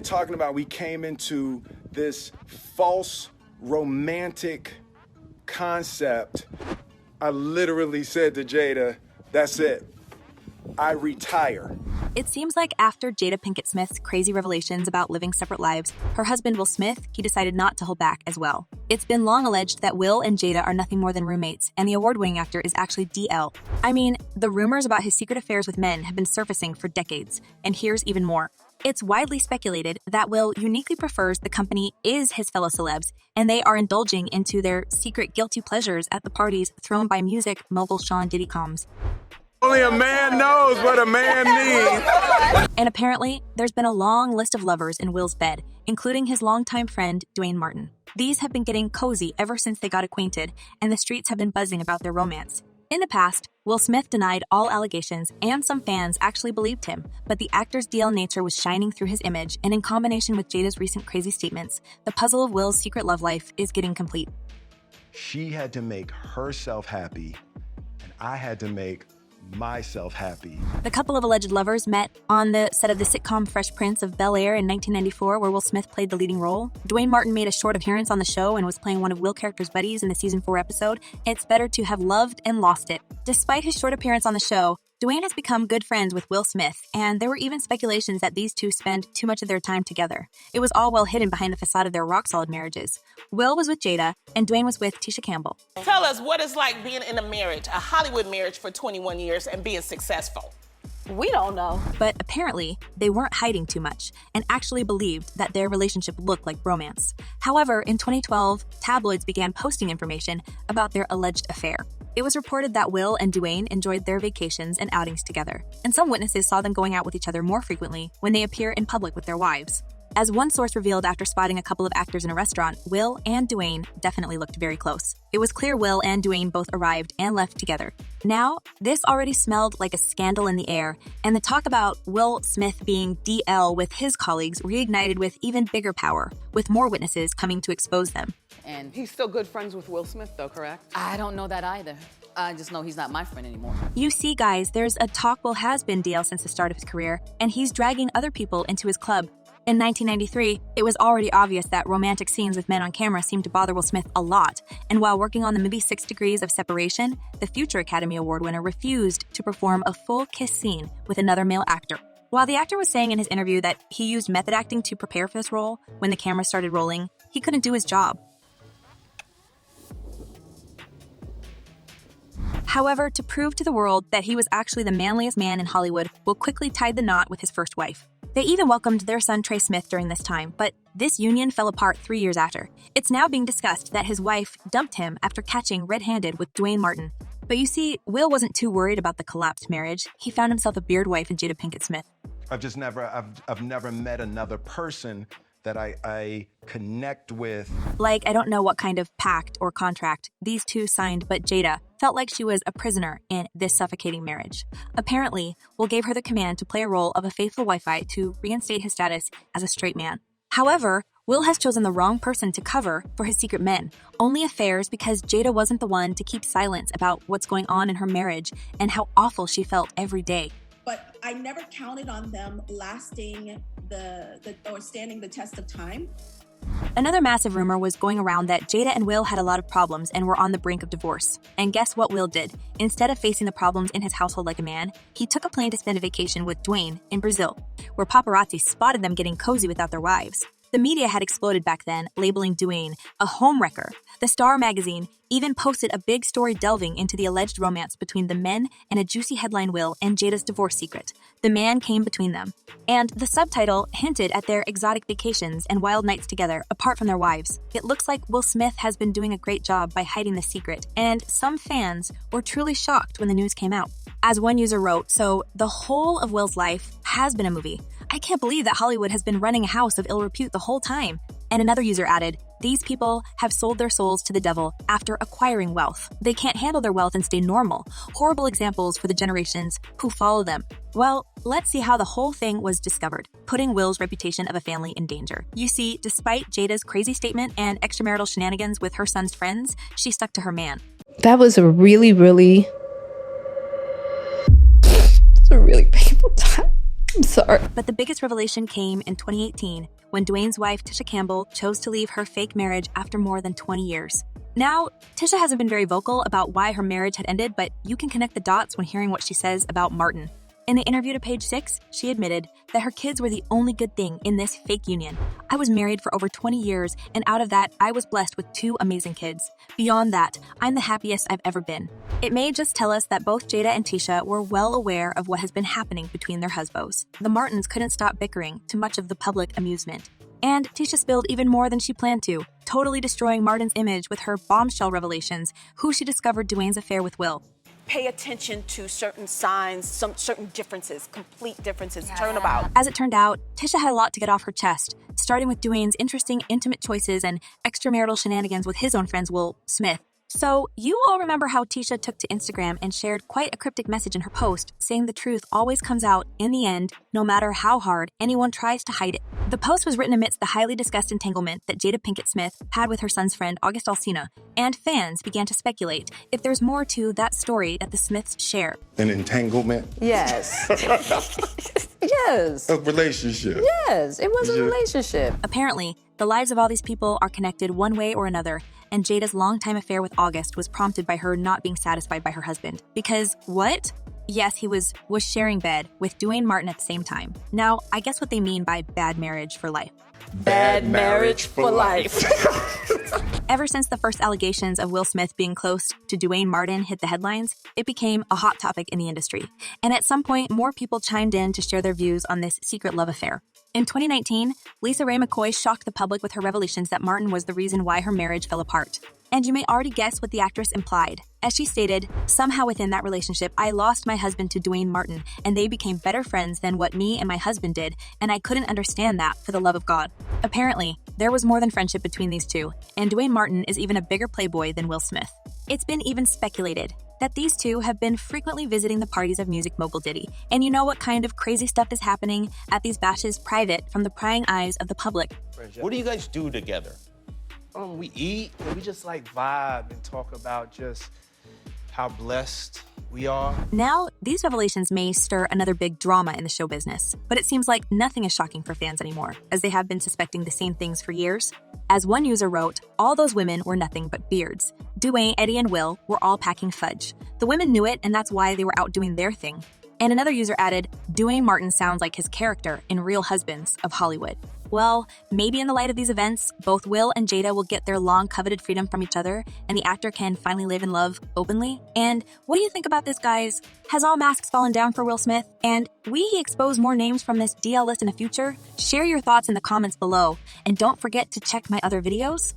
Talking about we came into this false romantic concept. I literally said to Jada, that's it. I retire. It seems like after Jada Pinket Smith's crazy revelations about living separate lives, her husband Will Smith, he decided not to hold back as well. It's been long alleged that Will and Jada are nothing more than roommates, and the award-winning actor is actually DL. I mean, the rumors about his secret affairs with men have been surfacing for decades, and here's even more. It's widely speculated that Will uniquely prefers the company is his fellow celebs, and they are indulging into their secret guilty pleasures at the parties thrown by music mogul Sean Diddy Combs. Only a man knows what a man needs. And apparently, there's been a long list of lovers in Will's bed, including his longtime friend, Duane Martin. These have been getting cozy ever since they got acquainted, and the streets have been buzzing about their romance. In the past, Will Smith denied all allegations, and some fans actually believed him, but the actor's DL nature was shining through his image, and in combination with Jada's recent crazy statements, the puzzle of Will's secret love life is getting complete. She had to make herself happy, and I had to make myself happy. The couple of alleged lovers met on the set of the sitcom Fresh Prince of Bel-Air in 1994, where Will Smith played the leading role. Duane Martin made a short appearance on the show and was playing one of Will character's buddies in the season 4 episode, It's Better to Have Loved and Lost It. Despite his short appearance on the show, Duane has become good friends with Will Smith, and there were even speculations that these two spend too much of their time together. It was all well hidden behind the facade of their rock-solid marriages. Will was with Jada, and Duane was with Tisha Campbell. Tell us what it's like being in a marriage, a Hollywood marriage for 21 years and being successful. We don't know. But apparently, they weren't hiding too much and actually believed that their relationship looked like romance. However, in 2012, tabloids began posting information about their alleged affair. It was reported that Will and Duane enjoyed their vacations and outings together, and some witnesses saw them going out with each other more frequently when they appear in public with their wives. As one source revealed after spotting a couple of actors in a restaurant, Will and Duane definitely looked very close. It was clear Will and Duane both arrived and left together. Now, this already smelled like a scandal in the air, and the talk about Will Smith being DL with his colleagues reignited with even bigger power, with more witnesses coming to expose them. And He's still good friends with Will Smith, though, correct? I don't know that either. I just know he's not my friend anymore. You see, guys, there's a talk Will has been DL since the start of his career, and he's dragging other people into his club. In 1993, it was already obvious that romantic scenes with men on camera seemed to bother Will Smith a lot, and while working on the movie 6 Degrees of Separation, the future Academy Award winner refused to perform a full kiss scene with another male actor. While the actor was saying in his interview that he used method acting to prepare for this role, when the camera started rolling, he couldn't do his job. However, to prove to the world that he was actually the manliest man in Hollywood, Will quickly tied the knot with his first wife. They even welcomed their son Trey Smith during this time, but this union fell apart 3 years after. It's now being discussed that his wife dumped him after catching red-handed with Duane Martin. But you see, Will wasn't too worried about the collapsed marriage. He found himself a beard wife in Jada Pinket Smith. I've never met another person that I connect with. Like, I don't know what kind of pact or contract these two signed, but Jada felt like she was a prisoner in this suffocating marriage. Apparently, Will gave her the command to play a role of a faithful wife to reinstate his status as a straight man. However, Will has chosen the wrong person to cover for his secret men, only affairs because Jada wasn't the one to keep silence about what's going on in her marriage and how awful she felt every day. But I never counted on them lasting or standing the test of time. Another massive rumor was going around that Jada and Will had a lot of problems and were on the brink of divorce. And guess what Will did? Instead of facing the problems in his household like a man, he took a plane to spend a vacation with Duane in Brazil, where paparazzi spotted them getting cozy without their wives. The media had exploded back then, labeling Duane a homewrecker. The Star magazine even posted a big story delving into the alleged romance between the men and a juicy headline Will and Jada's divorce secret. The man came between them. And the subtitle hinted at their exotic vacations and wild nights together, apart from their wives. It looks like Will Smith has been doing a great job by hiding the secret, and some fans were truly shocked when the news came out. As one user wrote, so the whole of Will's life has been a movie. I can't believe that Hollywood has been running a house of ill repute the whole time. And another user added, these people have sold their souls to the devil after acquiring wealth. They can't handle their wealth and stay normal. Horrible examples for the generations who follow them. Well, let's see how the whole thing was discovered, putting Will's reputation of a family in danger. You see, despite Jada's crazy statement and extramarital shenanigans with her son's friends, she stuck to her man. That was a really painful time. I'm sorry. But the biggest revelation came in 2018 when Duane's wife, Tisha Campbell, chose to leave her fake marriage after more than 20 years. Now, Tisha hasn't been very vocal about why her marriage had ended, but you can connect the dots when hearing what she says about Martin. In the interview to Page 6, she admitted that her kids were the only good thing in this fake union. I was married for over 20 years, and out of that, I was blessed with 2 amazing kids. Beyond that, I'm the happiest I've ever been. It may just tell us that both Jada and Tisha were well aware of what has been happening between their husbands. The Martins couldn't stop bickering, to much of the public amusement. And Tisha spilled even more than she planned to, totally destroying Martin's image with her bombshell revelations, who she discovered Duane's affair with Will. Pay attention to certain signs, some certain differences, complete differences, turnabout. As it turned out, Tisha had a lot to get off her chest, starting with Duane's interesting intimate choices and extramarital shenanigans with his own friends Will Smith. So, you all remember how Tisha took to Instagram and shared quite a cryptic message in her post, saying the truth always comes out in the end, no matter how hard anyone tries to hide it. The post was written amidst the highly discussed entanglement that Jada Pinket Smith had with her son's friend August Alsina, and fans began to speculate if there's more to that story that the Smiths share. An entanglement? Yes. Yes. A relationship? Yes, it was a relationship. Apparently, the lives of all these people are connected one way or another, and Jada's longtime affair with August was prompted by her not being satisfied by her husband. Because what? Yes, he was sharing bed with Duane Martin at the same time. Now, I guess what they mean by bad marriage for life. Bad marriage for life. Ever since the first allegations of Will Smith being close to Duane Martin hit the headlines, it became a hot topic in the industry. And at some point, more people chimed in to share their views on this secret love affair. In 2019, Lisa Ray McCoy shocked the public with her revelations that Martin was the reason why her marriage fell apart. And you may already guess what the actress implied. As she stated, somehow within that relationship, I lost my husband to Duane Martin, and they became better friends than what me and my husband did, and I couldn't understand that for the love of God. Apparently, there was more than friendship between these two, and Duane Martin is even a bigger playboy than Will Smith. It's been even speculated that these two have been frequently visiting the parties of music mogul Diddy. And you know what kind of crazy stuff is happening at these bashes private from the prying eyes of the public. What do you guys do together? We eat, and we just like vibe and talk about just how blessed we are. Now, these revelations may stir another big drama in the show business, but it seems like nothing is shocking for fans anymore, as they have been suspecting the same things for years. As one user wrote, all those women were nothing but beards. Duane, Eddie, and Will were all packing fudge. The women knew it, and that's why they were out doing their thing. And another user added, Duane Martin sounds like his character in Real Husbands of Hollywood. Well, maybe in the light of these events, both Will and Jada will get their long-coveted freedom from each other, and the actor can finally live in love openly. And what do you think about this, guys? Has all masks fallen down for Will Smith? And will he expose more names from this DL list in the future? Share your thoughts in the comments below, and don't forget to check my other videos.